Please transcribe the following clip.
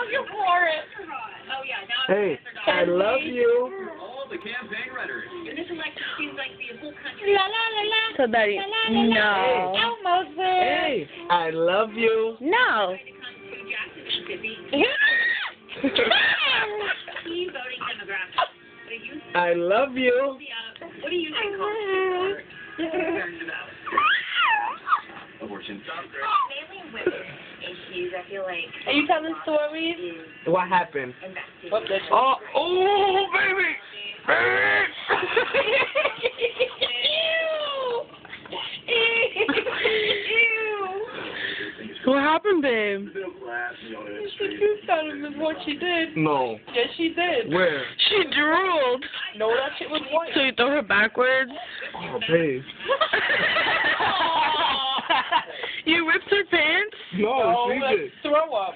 looking for it. Oh yeah, now Hey, I love you. All the campaign rhetoric. and this election seems like the whole country. La la la la. So Daddy, no. Almost there. Hey, I love you. No. To come to Jackson, Mississippi. Yeah. Key voting demographics. What do you I love you. what do you think college concerns about? Abortion. Mainly women issues. I feel like Are you telling stories? is What happened? investing. What the? Oh, baby. Baby. What happened, babe? Middle class, the auto She industry. puked on him is what she did. No. Yes, she did. Where? She drooled. No, that shit was white. So you throw her backwards? Oh, babe. You ripped her pants? No, Oh, she that's did. throw up.